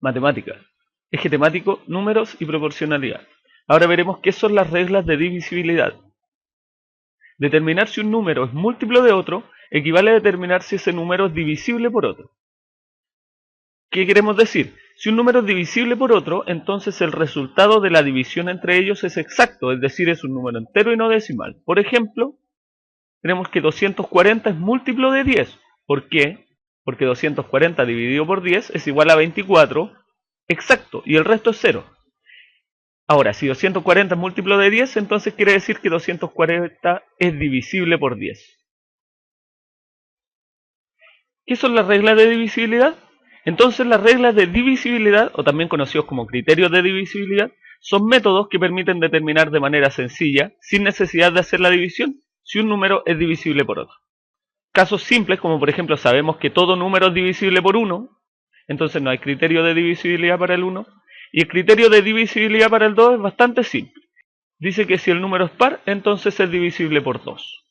Matemáticas. Eje temático, números y proporcionalidad. Ahora veremos qué son las reglas de divisibilidad. Determinar si un número es múltiplo de otro equivale a determinar si ese número es divisible por otro. ¿Qué queremos decir? Si un número es divisible por otro, entonces el resultado de la división entre ellos es exacto, es decir, es un número entero y no decimal. Por ejemplo, tenemos que 240 es múltiplo de 10. ¿Por qué? Porque 240 dividido por 10 es igual a 24, exacto, y el resto es 0. Ahora, si 240 es múltiplo de 10, entonces quiere decir que 240 es divisible por 10. ¿Qué son las reglas de divisibilidad? Entonces las reglas de divisibilidad, o también conocidos como criterios de divisibilidad, son métodos que permiten determinar de manera sencilla, sin necesidad de hacer la división, si un número es divisible por otro. Casos simples, como por ejemplo sabemos que todo número es divisible por 1, entonces no hay criterio de divisibilidad para el 1, y el criterio de divisibilidad para el 2 es bastante simple. Dice que si el número es par, entonces es divisible por 2.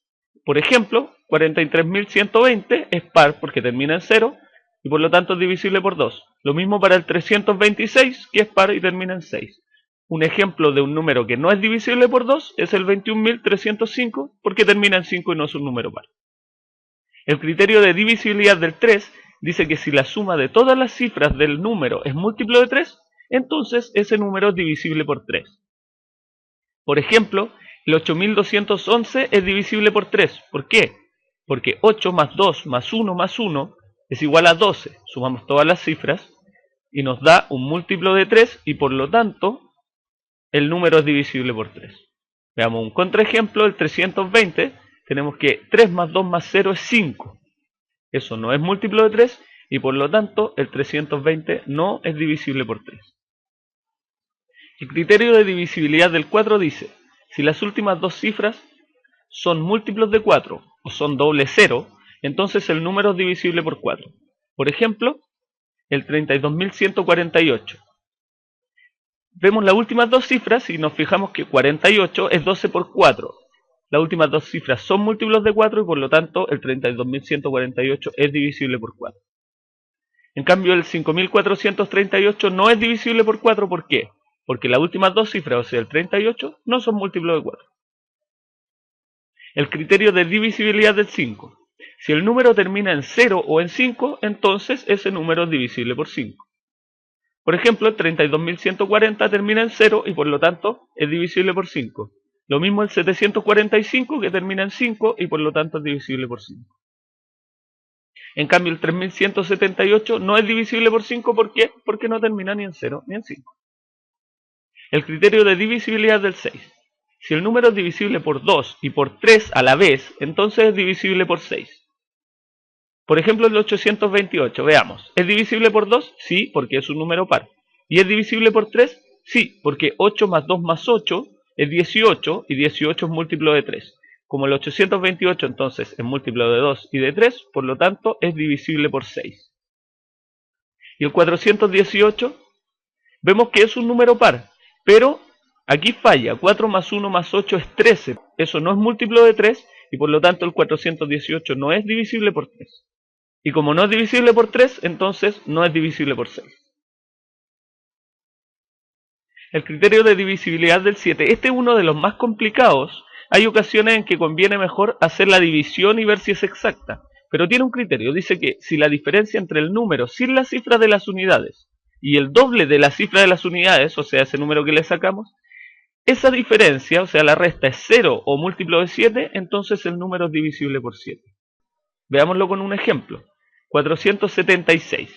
Por ejemplo, 43.120 es par porque termina en 0 y por lo tanto es divisible por 2. Lo mismo para el 326, que es par y termina en 6. Un ejemplo de un número que no es divisible por 2 es el 21.305 porque termina en 5 y no es un número par. El criterio de divisibilidad del 3 dice que si la suma de todas las cifras del número es múltiplo de 3, entonces ese número es divisible por 3. Por ejemplo, el 8211 es divisible por 3. ¿Por qué? Porque 8 más 2 más 1 más 1 es igual a 12. Sumamos todas las cifras y nos da un múltiplo de 3 y por lo tanto el número es divisible por 3. Veamos un contraejemplo, el 320, tenemos que 3 más 2 más 0 es 5. Eso no es múltiplo de 3 y por lo tanto el 320 no es divisible por 3. El criterio de divisibilidad del 4 dice, si las últimas dos cifras son múltiplos de 4 o son doble 0, entonces el número es divisible por 4. Por ejemplo, el 32.148. Vemos las últimas dos cifras y nos fijamos que 48 es 12 por 4. Las últimas dos cifras son múltiplos de 4 y por lo tanto el 32.148 es divisible por 4. En cambio el 5.438 no es divisible por 4, ¿por qué? Porque las últimas dos cifras, o sea el 38, no son múltiplos de 4. El criterio de divisibilidad del 5. Si el número termina en 0 o en 5, entonces ese número es divisible por 5. Por ejemplo, el 32.140 termina en 0 y por lo tanto es divisible por 5. Lo mismo el 745 que termina en 5 y por lo tanto es divisible por 5. En cambio el 3178 no es divisible por 5, ¿por qué? Porque no termina ni en 0 ni en 5. El criterio de divisibilidad del 6. Si el número es divisible por 2 y por 3 a la vez, entonces es divisible por 6. Por ejemplo, el 828, veamos. ¿Es divisible por 2? Sí, porque es un número par. ¿Y es divisible por 3? Sí, porque 8 más 2 más 8 es 18 y 18 es múltiplo de 3. Como el 828 entonces es múltiplo de 2 y de 3, por lo tanto es divisible por 6. Y el 418, vemos que es un número par, pero aquí falla, 4 más 1 más 8 es 13. Eso no es múltiplo de 3 y por lo tanto el 418 no es divisible por 3. Y como no es divisible por 3, entonces no es divisible por 6. El criterio de divisibilidad del 7. Este es uno de los más complicados. Hay ocasiones en que conviene mejor hacer la división y ver si es exacta. Pero tiene un criterio. Dice que si la diferencia entre el número sin la cifra de las unidades y el doble de la cifra de las unidades, o sea, ese número que le sacamos, esa diferencia, o sea, la resta es 0 o múltiplo de 7, entonces el número es divisible por 7. Veámoslo con un ejemplo. 476.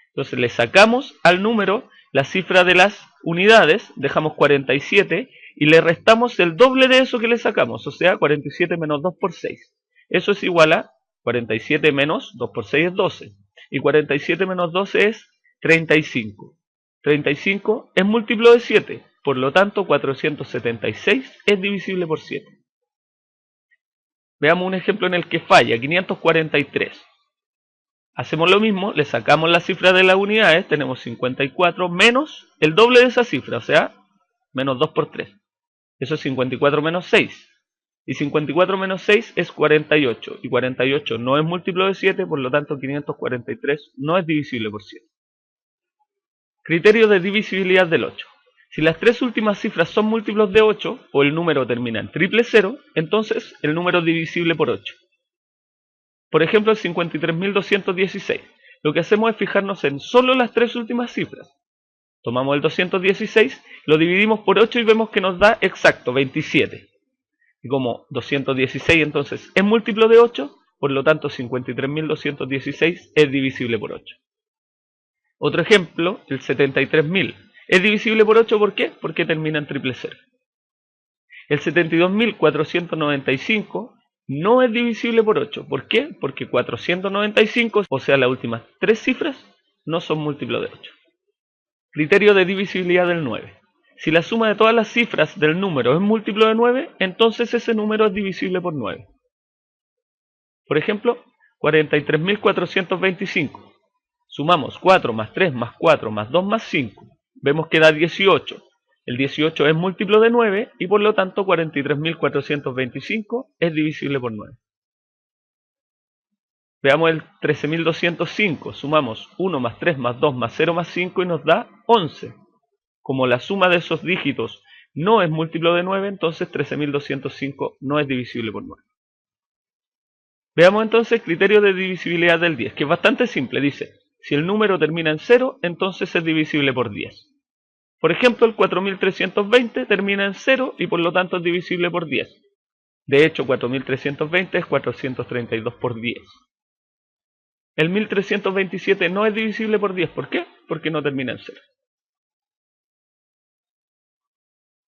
Entonces le sacamos al número la cifra de las unidades, dejamos 47 y le restamos el doble de eso que le sacamos, o sea 47 menos 2 por 6. Eso es igual a 47 menos 2 por 6 es 12 y 47 menos 12 es 35. 35 es múltiplo de 7, por lo tanto 476 es divisible por 7. Veamos un ejemplo en el que falla, 543. Hacemos lo mismo, le sacamos la cifra de las unidades, tenemos 54 menos el doble de esa cifra, o sea, menos 2 por 3. Eso es 54 menos 6. Y 54 menos 6 es 48. Y 48 no es múltiplo de 7, por lo tanto 543 no es divisible por 7. Criterio de divisibilidad del 8. Si las tres últimas cifras son múltiplos de 8 o el número termina en triple cero, entonces el número es divisible por 8. Por ejemplo, el 53.216. Lo que hacemos es fijarnos en solo las tres últimas cifras. Tomamos el 216, lo dividimos por 8 y vemos que nos da exacto 27. Y como 216 entonces es múltiplo de 8, por lo tanto 53.216 es divisible por 8. Otro ejemplo, el 73.000. Es divisible por 8, ¿por qué? Porque termina en triple cero. El 72.495 no es divisible por 8. ¿Por qué? Porque 495, o sea, las últimas tres cifras, no son múltiplos de 8. Criterio de divisibilidad del 9. Si la suma de todas las cifras del número es múltiplo de 9, entonces ese número es divisible por 9. Por ejemplo, 43.425. Sumamos 4 más 3 más 4 más 2 más 5. Vemos que da 18. El 18 es múltiplo de 9 y por lo tanto 43.425 es divisible por 9. Veamos el 13.205. Sumamos 1 más 3 más 2 más 0 más 5 y nos da 11. Como la suma de esos dígitos no es múltiplo de 9, entonces 13.205 no es divisible por 9. Veamos entonces el criterio de divisibilidad del 10, que es bastante simple. Dice, si el número termina en 0, entonces es divisible por 10. Por ejemplo, el 4.320 termina en 0 y por lo tanto es divisible por 10. De hecho, 4.320 es 432 por 10. El 1.327 no es divisible por 10. ¿Por qué? Porque no termina en 0.